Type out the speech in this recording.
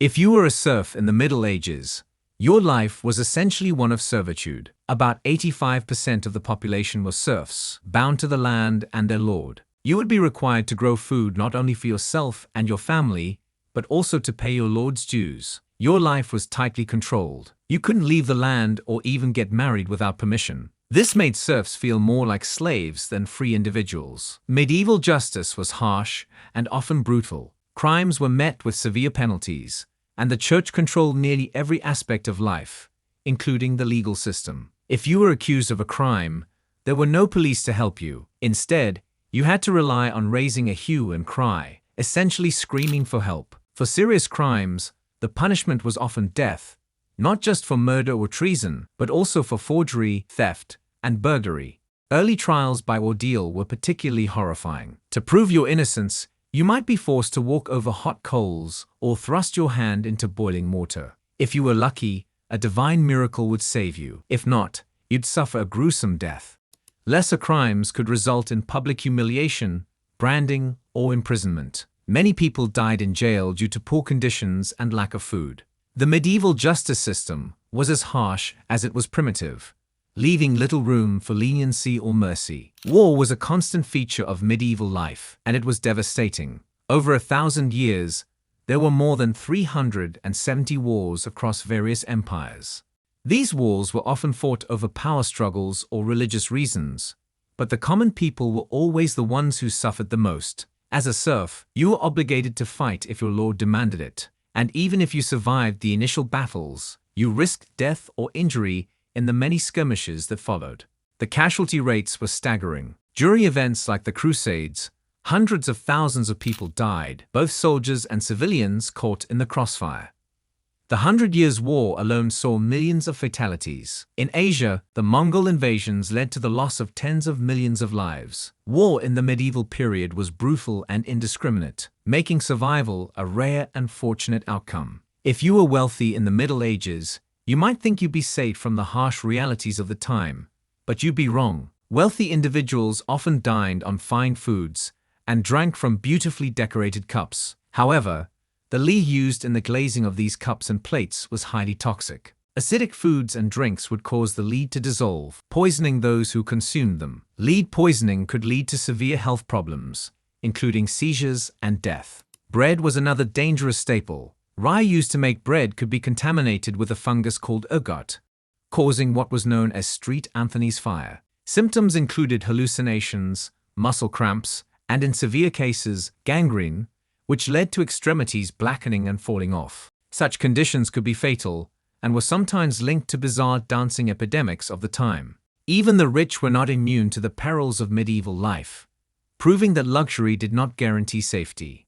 If you were a serf in the Middle Ages, your life was essentially one of servitude. About 85% of the population were serfs, bound to the land and their lord. You would be required to grow food not only for yourself and your family, but also to pay your lord's dues. Your life was tightly controlled. You couldn't leave the land or even get married without permission. This made serfs feel more like slaves than free individuals. Medieval justice was harsh and often brutal. Crimes were met with severe penalties, and the church controlled nearly every aspect of life, including the legal system. If you were accused of a crime, there were no police to help you. Instead, you had to rely on raising a hue and cry, essentially screaming for help. For serious crimes, the punishment was often death, not just for murder or treason, but also for forgery, theft, and burglary. Early trials by ordeal were particularly horrifying. To prove your innocence, you might be forced to walk over hot coals or thrust your hand into boiling mortar. If you were lucky, a divine miracle would save you. If not, you'd suffer a gruesome death. Lesser crimes could result in public humiliation, branding, or imprisonment. Many people died in jail due to poor conditions and lack of food. The medieval justice system was as harsh as it was primitive, leaving little room for leniency or mercy. War was a constant feature of medieval life, and it was devastating. Over 1,000 years, there were more than 370 wars across various empires. These wars were often fought over power struggles or religious reasons, but the common people were always the ones who suffered the most. As a serf, you were obligated to fight if your lord demanded it, and even if you survived the initial battles, you risked death or injury in the many skirmishes that followed. The casualty rates were staggering. During events like the Crusades, hundreds of thousands of people died, both soldiers and civilians caught in the crossfire. The 100 Years' War alone saw millions of fatalities. In Asia, the Mongol invasions led to the loss of tens of millions of lives. War in the medieval period was brutal and indiscriminate, making survival a rare and fortunate outcome. If you were wealthy in the Middle Ages, you might think you'd be safe from the harsh realities of the time, but you'd be wrong. Wealthy individuals often dined on fine foods and drank from beautifully decorated cups. However, the lead used in the glazing of these cups and plates was highly toxic. Acidic foods and drinks would cause the lead to dissolve, poisoning those who consumed them. Lead poisoning could lead to severe health problems, including seizures and death. Bread was another dangerous staple. Rye used to make bread could be contaminated with a fungus called ergot, causing what was known as Street Anthony's fire. Symptoms included hallucinations, muscle cramps, and in severe cases, gangrene, which led to extremities blackening and falling off. Such conditions could be fatal and were sometimes linked to bizarre dancing epidemics of the time. Even the rich were not immune to the perils of medieval life, proving that luxury did not guarantee safety.